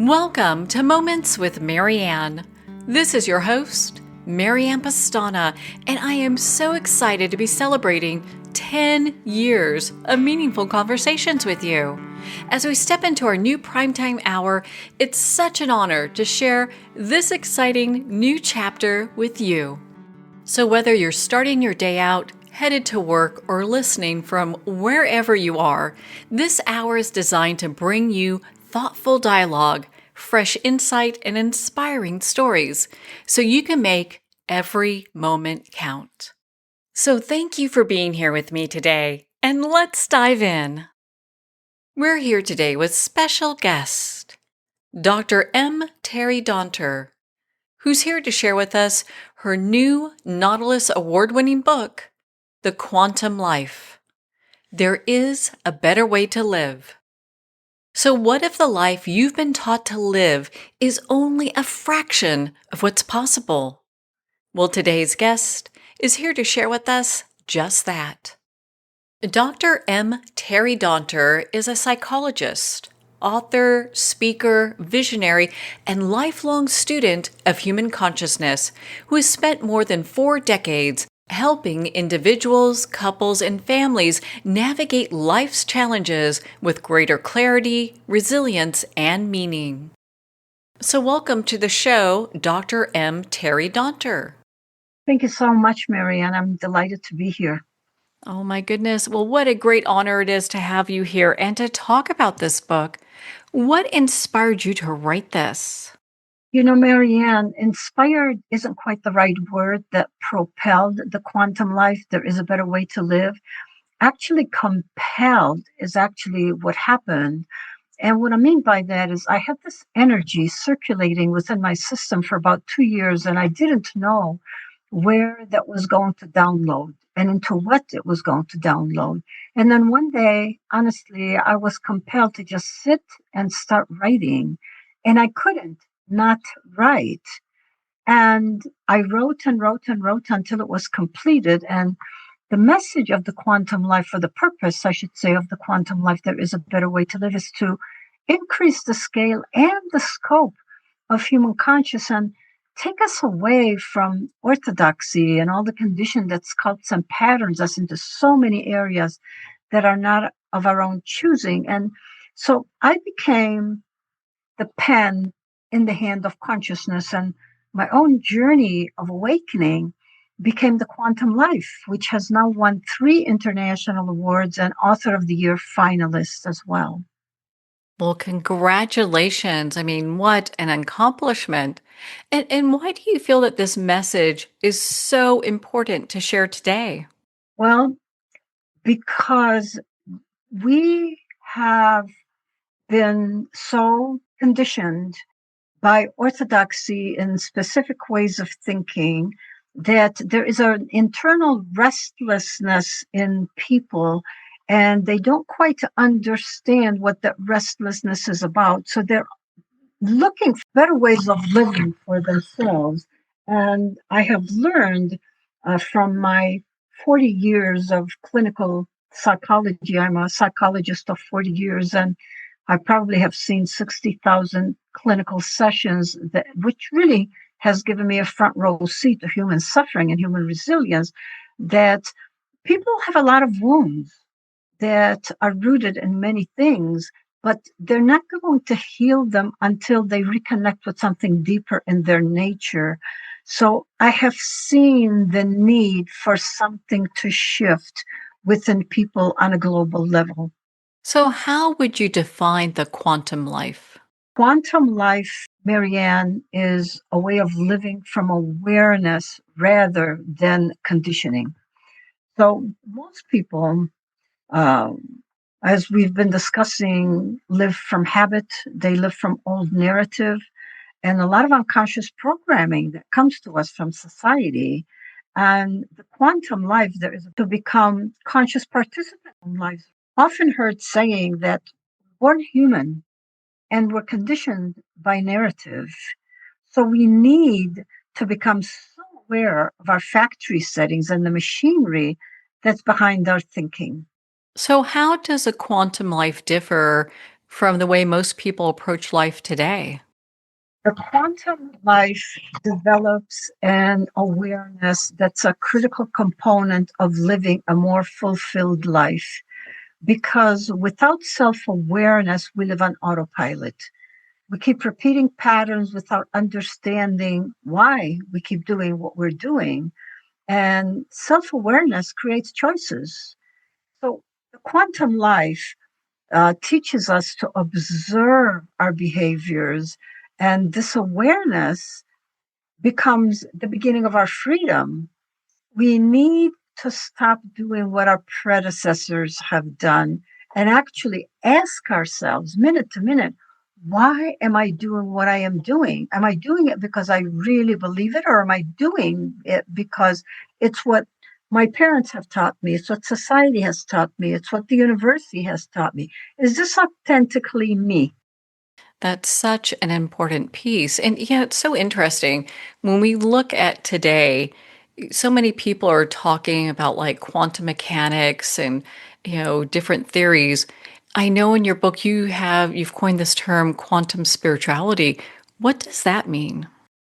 Welcome to Moments with Marianne. This is your host, Marianne Pastana, and I am so excited to be celebrating 10 years of meaningful conversations with you. As we step into our new primetime hour, it's such an honor to share this exciting new chapter with you. So whether you're starting your day out, headed to work, or listening from wherever you are, this hour is designed to bring you thoughtful dialogue, fresh insight, and inspiring stories so you can make every moment count. So thank you for being here with me today, and let's dive in. We're here today with special guest, Dr. Teri Daunter, who's here to share with us her new Nautilus award-winning book, The Quantum Life. There is a better way to live. So what if the life you've been taught to live is only a fraction of what's possible? Well, today's guest is here to share with us just that. Dr. Teri Daunter is a psychologist, author, speaker, visionary, and lifelong student of human consciousness who has spent more than 4 decades helping individuals, couples, and families navigate life's challenges with greater clarity, resilience, and meaning. So welcome to the show, Dr. Teri Daunter. Thank you so much, Marianne. I'm delighted to be here. Oh my goodness. Well, what a great honor it is to have you here and to talk about this book. What inspired you to write this? You know, Marianne, inspired isn't quite the right word that propelled the quantum life. There is a better way to live. Actually, compelled is actually what happened. And what I mean by that is I had this energy circulating within my system for about 2 years, and I didn't know where that was going to download and into what it was going to download. And then one day, honestly, I was compelled to just sit and start writing, and I couldn't not write. And I wrote and wrote and wrote until it was completed. And the message of the quantum life, or the purpose, I should say, of the quantum life, there is a better way to live, is to increase the scale and the scope of human consciousness and take us away from orthodoxy and all the condition that sculpts and patterns us into so many areas that are not of our own choosing. And so I became the pen in the hand of consciousness, and my own journey of awakening became the quantum life, which has now won 3 international awards and author of the year finalist as well. Well, congratulations. I mean, what an accomplishment. And why do you feel that this message is so important to share today? Well, because we have been so conditioned by orthodoxy in specific ways of thinking that there is an internal restlessness in people, and they don't quite understand what that restlessness is about. So they're looking for better ways of living for themselves. And I have learned from my 40 years of clinical psychology. I'm a psychologist of 40 years, and I probably have seen 60,000 clinical sessions, which really has given me a front row seat of human suffering and human resilience, that people have a lot of wounds that are rooted in many things, but they're not going to heal them until they reconnect with something deeper in their nature. So I have seen the need for something to shift within people on a global level. So, how would you define the quantum life? Quantum life, Marianne, is a way of living from awareness rather than conditioning. So most people, um, as we've been discussing, live from habit. They live from old narrative and a lot of unconscious programming that comes to us from society. And the quantum life, there is to become conscious participant in life. Often heard saying that we're human and we're conditioned by narrative. So we need to become so aware of our factory settings and the machinery that's behind our thinking. So, how does a quantum life differ from the way most people approach life today? The quantum life develops an awareness that's a critical component of living a more fulfilled life. Because without self awareness, we live on autopilot. We keep repeating patterns without understanding why we keep doing what we're doing. And self awareness creates choices. So the quantum life teaches us to observe our behaviors, and this awareness becomes the beginning of our freedom. We need to stop doing what our predecessors have done and actually ask ourselves minute to minute, why am I doing what I am doing? Am I doing it because I really believe it, or am I doing it because it's what my parents have taught me? It's what society has taught me. It's what the university has taught me. Is this authentically me? That's such an important piece. And yeah, it's so interesting. When we look at today, so many people are talking about like quantum mechanics and, different theories. I know in your book you've coined this term quantum spirituality. What does that mean?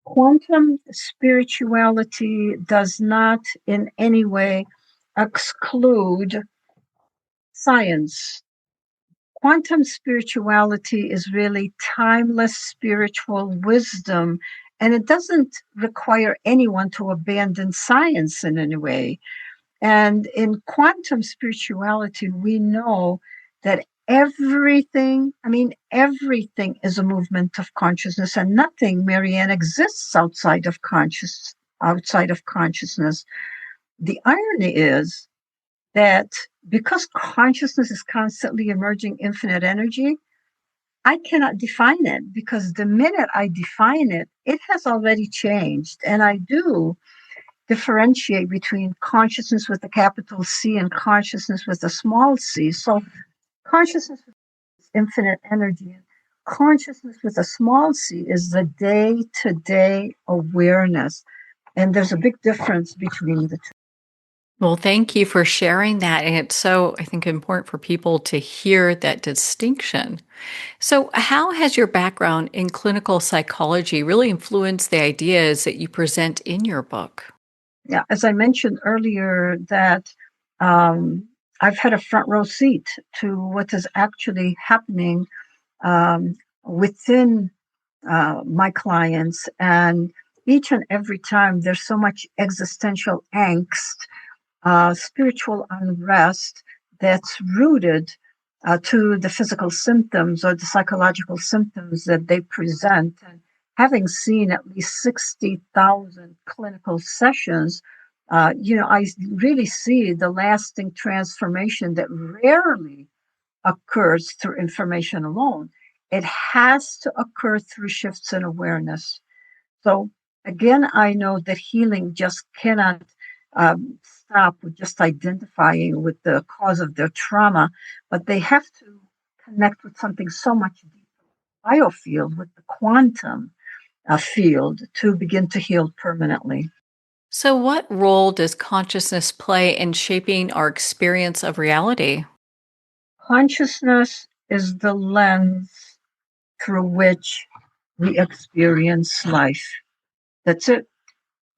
Quantum spirituality does not in any way exclude science. Quantum spirituality is really timeless spiritual wisdom, and it doesn't require anyone to abandon science in any way. And in quantum spirituality, we know that everything is a movement of consciousness, and nothing, Marianne, exists outside of consciousness. The irony is that because consciousness is constantly emerging infinite energy, I cannot define it, because the minute I define it, it has already changed. And I do differentiate between consciousness with a capital C and consciousness with a small c. So consciousness is infinite energy. And consciousness with a small c is the day to day awareness. And there's a big difference between the two. Well, thank you for sharing that. And it's so, I think, important for people to hear that distinction. So, how has your background in clinical psychology really influenced the ideas that you present in your book? Yeah, as I mentioned earlier, that um, I've had a front row seat to what is actually happening within my clients. And each and every time there's so much existential angst, spiritual unrest that's rooted to the physical symptoms or the psychological symptoms that they present. And having seen at least 60,000 clinical sessions, I really see the lasting transformation that rarely occurs through information alone. It has to occur through shifts in awareness. So again, I know that healing just cannot stop with just identifying with the cause of their trauma, but they have to connect with something so much deeper, biofield, with the quantum field, to begin to heal permanently. So, what role does consciousness play in shaping our experience of reality? Consciousness is the lens through which we experience life. That's it.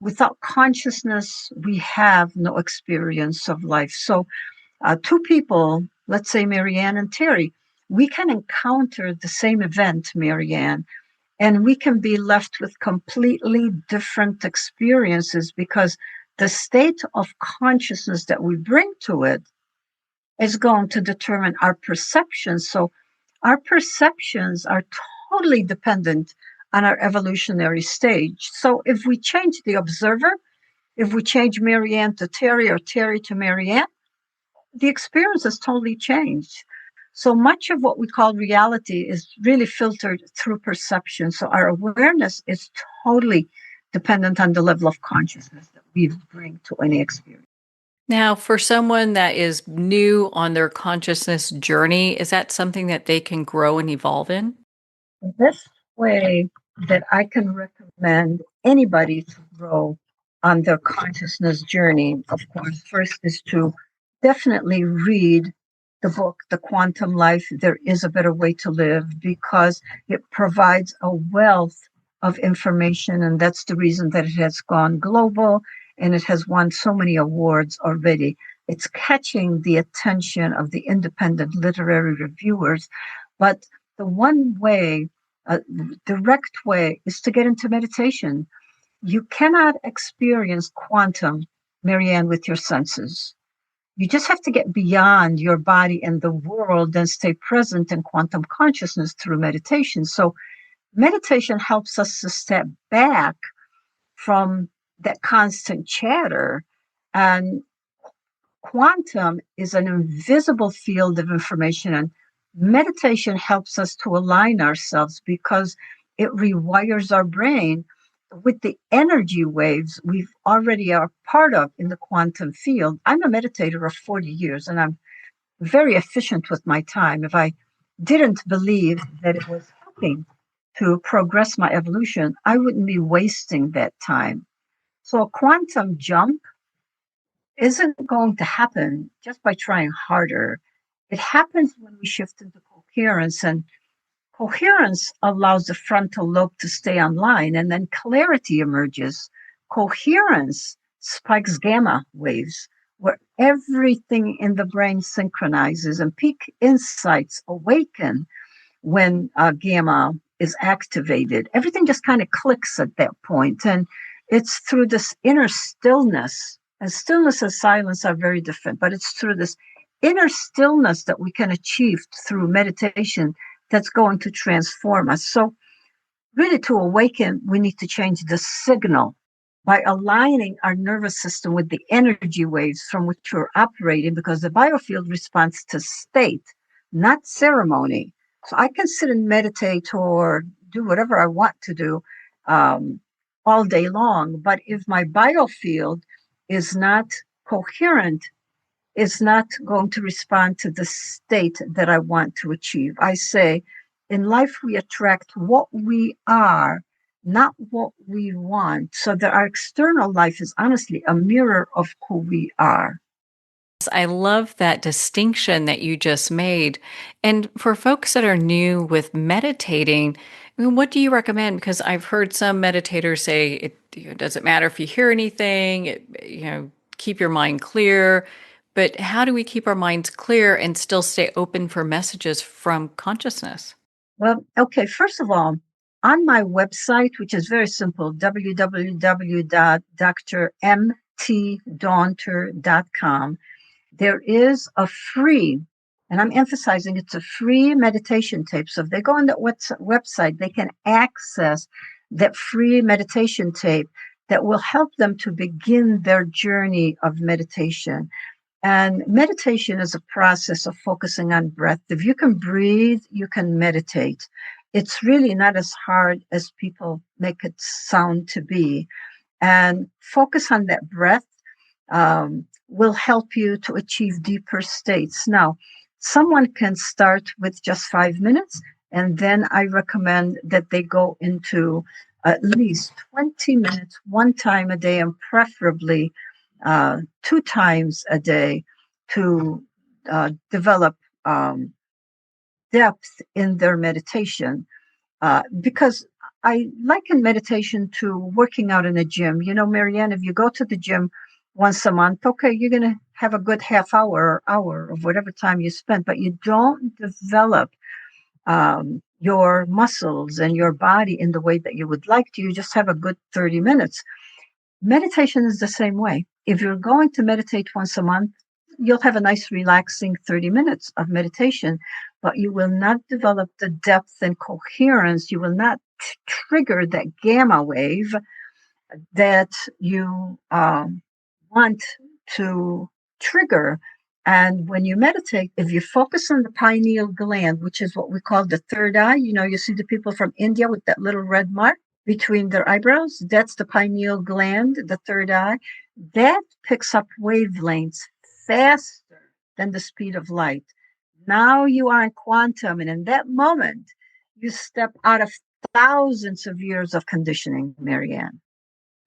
Without consciousness, we have no experience of life. So, two people, let's say Marianne and Teri, we can encounter the same event, Marianne, and we can be left with completely different experiences, because the state of consciousness that we bring to it is going to determine our perceptions. So, our perceptions are totally dependent on our evolutionary stage. So, if we change the observer, if we change Marianne to Teri or Teri to Marianne, the experience has totally changed. So much of what we call reality is really filtered through perception. So our awareness is totally dependent on the level of consciousness that we bring to any experience. Now, for someone that is new on their consciousness journey, is that something that they can grow and evolve in? The best way that I can recommend anybody to grow on their consciousness journey, of course, first is to definitely read the book, The Quantum Life, There Is a Better Way to Live, because it provides a wealth of information. And that's the reason that it has gone global and it has won so many awards already. It's catching the attention of the independent literary reviewers. But the one way, direct way, is to get into meditation. You cannot experience quantum, Marianne, with your senses. You just have to get beyond your body and the world and stay present in quantum consciousness through meditation. So, meditation helps us to step back from that constant chatter. And quantum is an invisible field of information. And meditation helps us to align ourselves because it rewires our brain with the energy waves we already are part of in the quantum field. I'm a meditator of 40 years and I'm very efficient with my time. If I didn't believe that it was helping to progress my evolution, I wouldn't be wasting that time. So a quantum jump isn't going to happen just by trying harder. It happens when we shift into coherence, and coherence allows the frontal lobe to stay online, and then clarity emerges. Coherence spikes gamma waves, where everything in the brain synchronizes, and peak insights awaken when gamma is activated. Everything just kind of clicks at that point, and it's through this inner stillness. And stillness and silence are very different, but it's through this inner stillness that we can achieve through meditation that's going to transform us. So, really, to awaken, we need to change the signal by aligning our nervous system with the energy waves from which we're operating, because the biofield responds to state, not ceremony. So, I can sit and meditate or do whatever I want to do all day long. But if my biofield is not coherent, is not going to respond to the state that I want to achieve. I say, in life, we attract what we are, not what we want. So that our external life is honestly a mirror of who we are. I love that distinction that you just made. And for folks that are new with meditating, I mean, what do you recommend? Because I've heard some meditators say it doesn't matter if you hear anything, keep your mind clear. But how do we keep our minds clear and still stay open for messages from consciousness? Well, okay, first of all, on my website, which is very simple, www.drmtdaunter.com, there is a free, and I'm emphasizing it's a free meditation tape. So if they go on that website, they can access that free meditation tape that will help them to begin their journey of meditation. And meditation is a process of focusing on breath. If you can breathe, you can meditate. It's really not as hard as people make it sound to be. And focus on that breath will help you to achieve deeper states. Now, someone can start with just 5 minutes, and then I recommend that they go into at least 20 minutes, one time a day, and preferably 2 times a day to develop depth in their meditation. Because I liken meditation to working out in a gym. You know, Marianne, if you go to the gym once a month, okay, you're going to have a good half hour or hour of whatever time you spend, but you don't develop your muscles and your body in the way that you would like to. You just have a good 30 minutes. Meditation is the same way. If you're going to meditate once a month, you'll have a nice, relaxing 30 minutes of meditation, but you will not develop the depth and coherence. You will not trigger that gamma wave that you want to trigger. And when you meditate, if you focus on the pineal gland, which is what we call the third eye, you know, you see the people from India with that little red mark between their eyebrows, that's the pineal gland, the third eye. That picks up wavelengths faster than the speed of light. Now you are in quantum, and in that moment, you step out of thousands of years of conditioning, Marianne.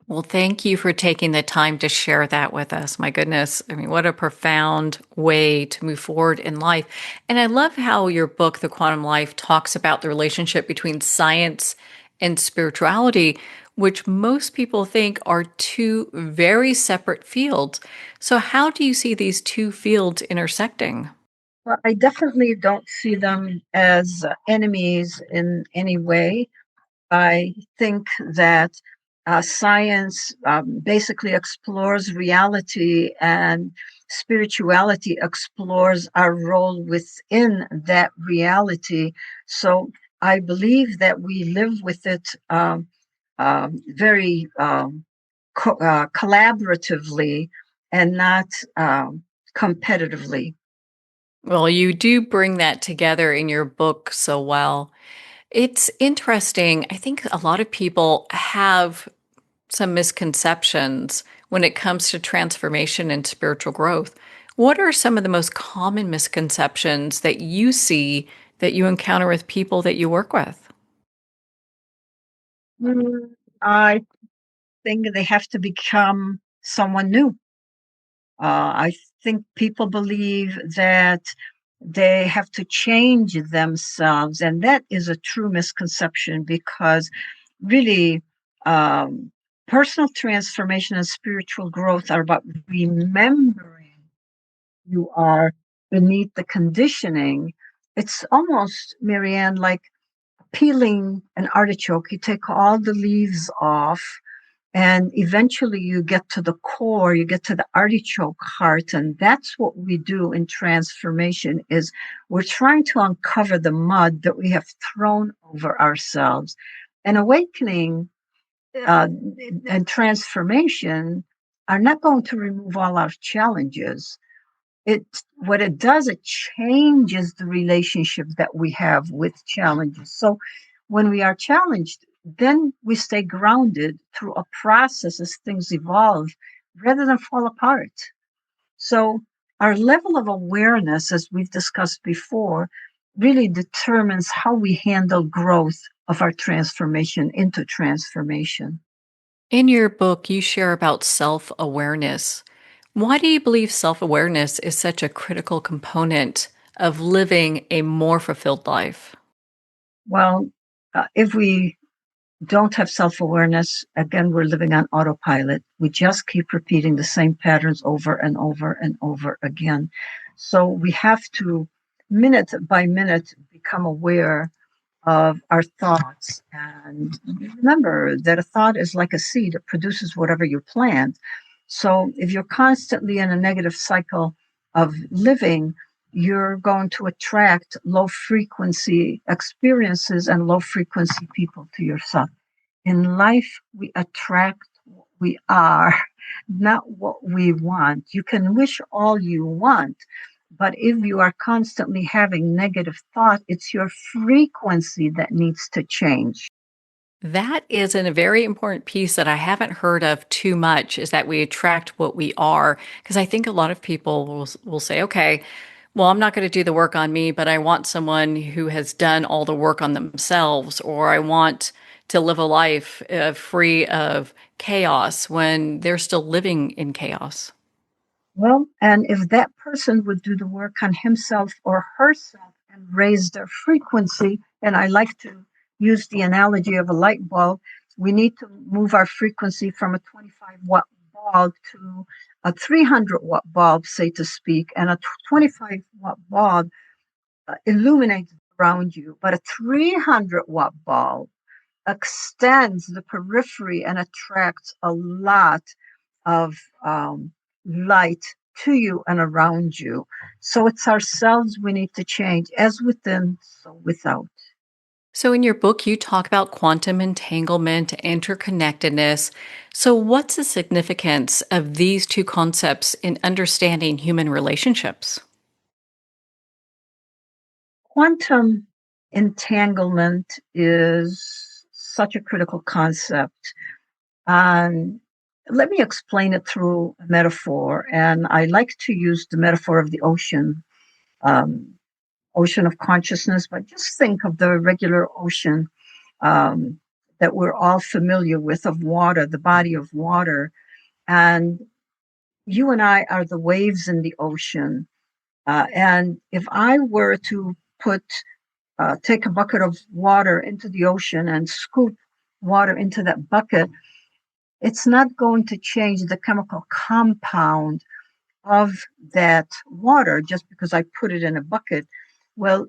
Well, thank you for taking the time to share that with us. My goodness. I mean, what a profound way to move forward in life. And I love how your book, The Quantum Life, talks about the relationship between science and spirituality, which most people think are two very separate fields. So, how do you see these two fields intersecting? Well, I definitely don't see them as enemies in any way. I think that science basically explores reality, and spirituality explores our role within that reality. So I believe that we live with it very collaboratively and not competitively. Well, you do bring that together in your book so well. It's interesting. I think a lot of people have some misconceptions when it comes to transformation and spiritual growth. What are some of the most common misconceptions that you see that you encounter with people that you work with? I think they have to become someone new. I think people believe that they have to change themselves, and that is a true misconception because really, um, personal transformation and spiritual growth are about remembering you are beneath the conditioning. It's almost, Marianne, like peeling an artichoke. You take all the leaves off and eventually you get to the core, you get to the artichoke heart. And that's what we do in transformation is we're trying to uncover the mud that we have thrown over ourselves. And awakening uh, and transformation are not going to remove all our challenges. It what it does, it changes the relationship that we have with challenges. So when we are challenged, then we stay grounded through a process as things evolve rather than fall apart. So our level of awareness, as we've discussed before, really determines how we handle growth of our transformation into transformation. In your book, you share about self awareness. Why do you believe self awareness is such a critical component of living a more fulfilled life? Well, if we don't have self awareness, again, we're living on autopilot. We just keep repeating the same patterns over and over and over again. So we have to, minute by minute, become aware of our thoughts. And remember that a thought is like a seed, it produces whatever you plant. So if you're constantly in a negative cycle of living, you're going to attract low frequency experiences and low frequency people to yourself. In life, we attract what we are, not what we want. You can wish all you want, but if you are constantly having negative thought, it's your frequency that needs to change. That is a very important piece that I haven't heard of too much is that we attract what we are. Because I think a lot of people will say, okay, well, I'm not going to do the work on me, but I want someone who has done all the work on themselves, or I want to live a life free of chaos when they're still living in chaos. Well, and if that person would do the work on himself or herself and raise their frequency, and I like to use the analogy of a light bulb, we need to move our frequency from a 25-watt bulb to a 300-watt bulb, say to speak, and a 25-watt bulb illuminates around you, but a 300-watt bulb extends the periphery and attracts a lot of light to you and around you. So it's ourselves we need to change, as within, so without. So, in your book, you talk about quantum entanglement, interconnectedness. So, what's the significance of these two concepts in understanding human relationships? Quantum entanglement is such a critical concept. And let me explain it through a metaphor. And I like to use the metaphor of the ocean, um, ocean of consciousness, but just think of the regular ocean um, that we're all familiar with of water, the body of water. And you and I are the waves in the ocean. And if I were to take a bucket of water into the ocean and scoop water into that bucket, it's not going to change the chemical compound of that water just because I put it in a bucket. Well,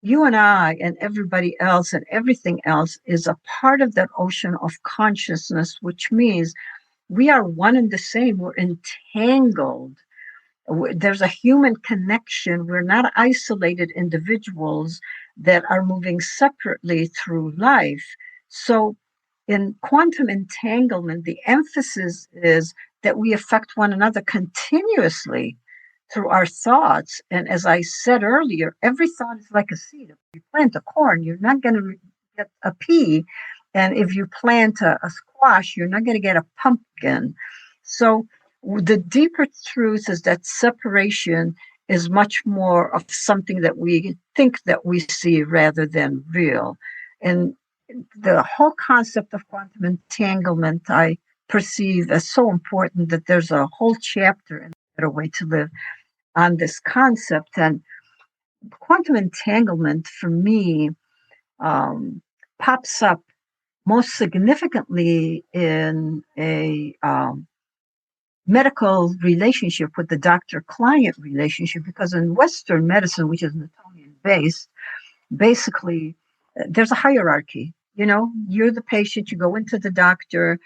you and I and everybody else and everything else is a part of that ocean of consciousness, which means we are one and the same. We're entangled. There's a human connection. We're not isolated individuals that are moving separately through life. So, in quantum entanglement, the emphasis is that we affect one another continuously through our thoughts. And as I said earlier, every thought is like a seed. If you plant a corn, you're not going to get a pea. And if you plant a squash, you're not going to get a pumpkin. So the deeper truth is that separation is much more of something that we think that we see rather than real. And the whole concept of quantum entanglement I perceive as so important that there's a whole chapter in Better Way to Live on this concept. And quantum entanglement for me pops up most significantly in a medical relationship with the doctor-client relationship, because in Western medicine, which is Newtonian-based, basically there's a hierarchy. You know, you're the patient, you go into the doctor,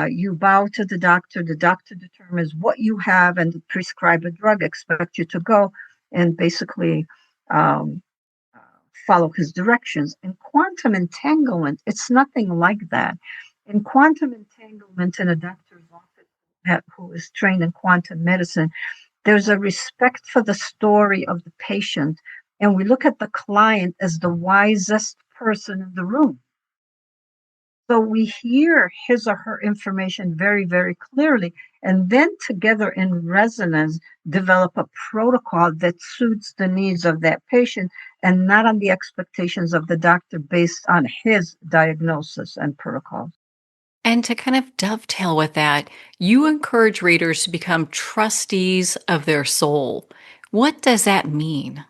you bow to the doctor determines what you have and prescribe a drug, expect you to go and basically um, follow his directions. In quantum entanglement, it's nothing like that. In quantum entanglement, in a doctor's office who is trained in quantum medicine, there's a respect for the story of the patient, and we look at the client as the wisest person in the room. So we hear his or her information very, very clearly, and then together in resonance, develop a protocol that suits the needs of that patient and not on the expectations of the doctor based on his diagnosis and protocol. And to kind of dovetail with that, you encourage readers to become trustees of their soul. What does that mean?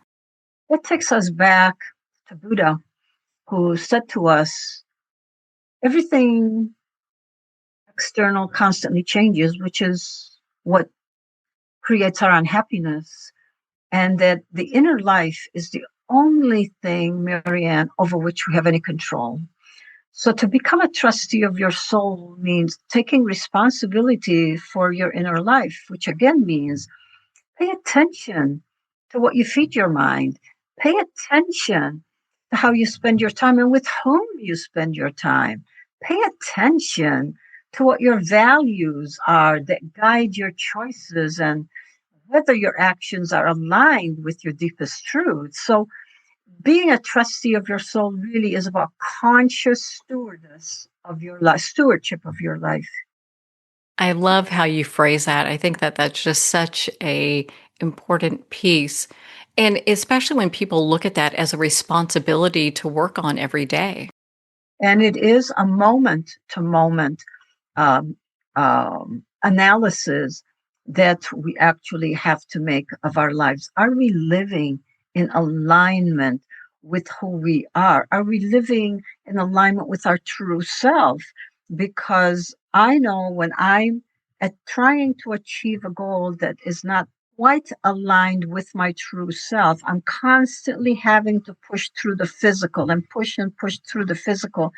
It takes us back to Buddha, who said to us, everything external constantly changes, which is what creates our unhappiness, and that the inner life is the only thing, Marianne, over which we have any control. So to become a trustee of your soul means taking responsibility for your inner life, which again means pay attention to what you feed your mind. Pay attention to how you spend your time and with whom you spend your time. Pay attention to what your values are that guide your choices and whether your actions are aligned with your deepest truth. So being a trustee of your soul really is about conscious stewardess of your life, stewardship of your life. I love how you phrase that. I think that that's just such a important piece. And especially when people look at that as a responsibility to work on every day. And it is a moment to moment analysis that we actually have to make of our lives. Are we living in alignment with who we are? Are we living in alignment with our true self? Because I know when I'm trying to achieve a goal that is not quite aligned with my true self, I'm constantly having to push through the physical and push through the physical.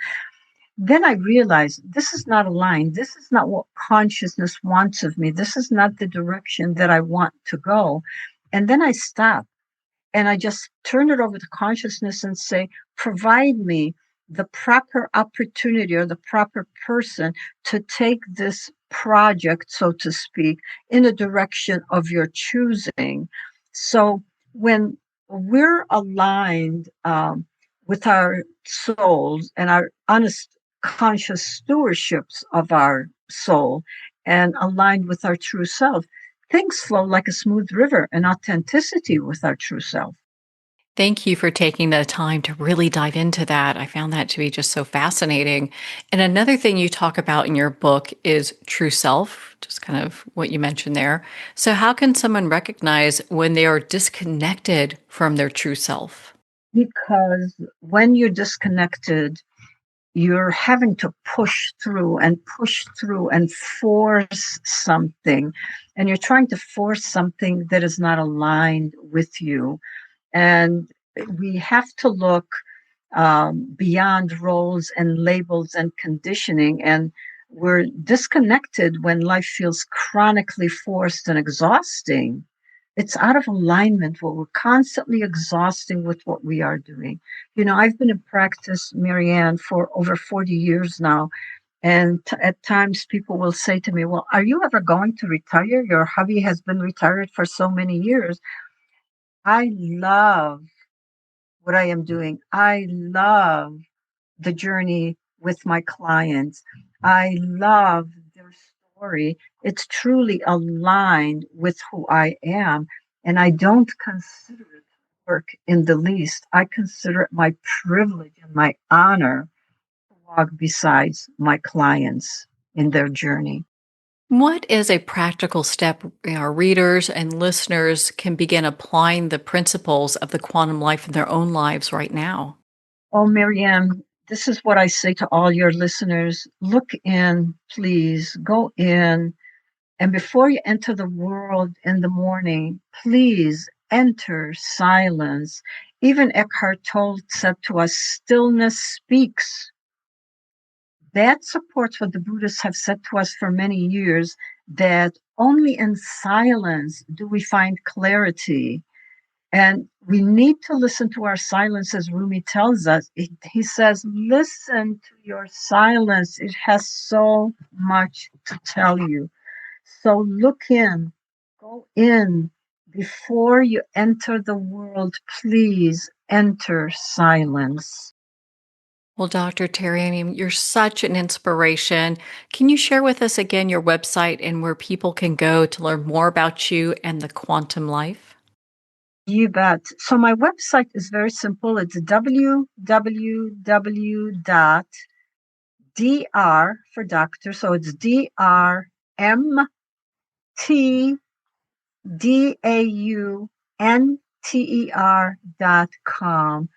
Then I realized this is not aligned. This is not what consciousness wants of me. This is not the direction that I want to go. And then I stop and I just turn it over to consciousness and say, provide me the proper opportunity or the proper person to take this project, so to speak, in a direction of your choosing. So when we're aligned with our souls and our honest, conscious stewardships of our soul and aligned with our true self, things flow like a smooth river and authenticity with our true self. Thank you for taking the time to really dive into that. I found that to be just so fascinating. And another thing you talk about in your book is true self, just kind of what you mentioned there. So, how can someone recognize when they are disconnected from their true self? Because when you're disconnected, you're having to push through and force something. And you're trying to force something that is not aligned with you. And we have to look beyond roles and labels and conditioning. And we're disconnected when life feels chronically forced and exhausting. It's out of alignment where we're constantly exhausting with what we are doing. I've been in practice, Marianne, for over 40 years now. And at times people will say to me, well, are you ever going to retire? Your hubby has been retired for so many years. I love what I am doing. I love the journey with my clients. I love their story. It's truly aligned with who I am. And I don't consider it work in the least. I consider it my privilege and my honor to walk beside my clients in their journey. What is a practical step our readers and listeners can begin applying the principles of the quantum life in their own lives right now? Oh, Marianne, this is what I say to all your listeners. Look in, please. Go in. And before you enter the world in the morning, please enter silence. Even Eckhart Tolle said to us, stillness speaks. That supports what the Buddhists have said to us for many years, that only in silence do we find clarity. And we need to listen to our silence, as Rumi tells us. He says, listen to your silence. It has so much to tell you. So look in, go in. Before you enter the world, please enter silence. Well, Dr. Teri, I mean, you're such an inspiration. Can you share with us again your website and where people can go to learn more about you and the quantum life? You bet. So my website is very simple. It's www.dr for doctor. So it's drmtdaunter.com.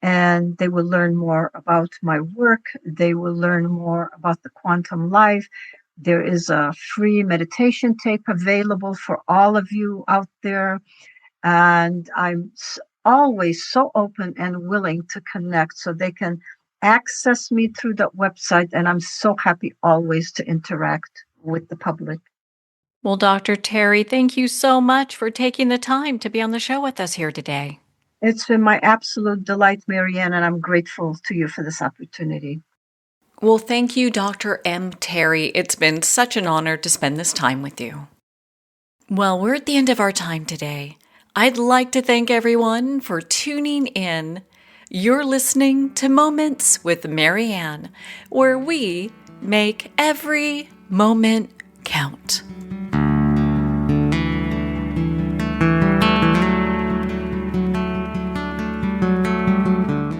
And they will learn more about my work. They will learn more about the quantum life. There is a free meditation tape available for all of you out there. And I'm always so open and willing to connect so they can access me through that website. And I'm so happy always to interact with the public. Well, Dr. Teri, thank you so much for taking the time to be on the show with us here today. It's been my absolute delight, Marianne, and I'm grateful to you for this opportunity. Well, thank you, Dr. M. Teri. It's been such an honor to spend this time with you. Well, we're at the end of our time today. I'd like to thank everyone for tuning in. You're listening to Moments with Marianne, where we make every moment count.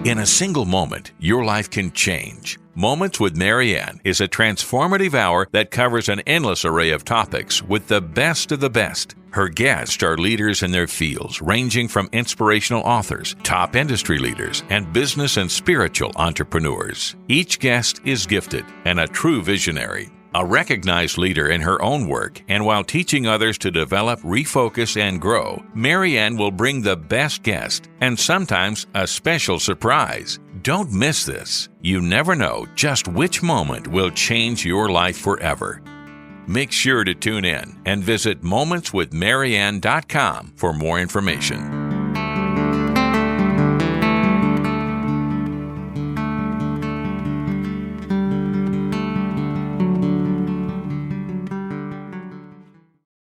In a single moment, your life can change. Moments with Marianne is a transformative hour that covers an endless array of topics with the best of the best. Her guests are leaders in their fields, ranging from inspirational authors, top industry leaders, and business and spiritual entrepreneurs. Each guest is gifted and a true visionary. A recognized leader in her own work, and while teaching others to develop, refocus, and grow, Marianne will bring the best guest and sometimes a special surprise. Don't miss this. You never know just which moment will change your life forever. Make sure to tune in and visit momentswithmarianne.com for more information.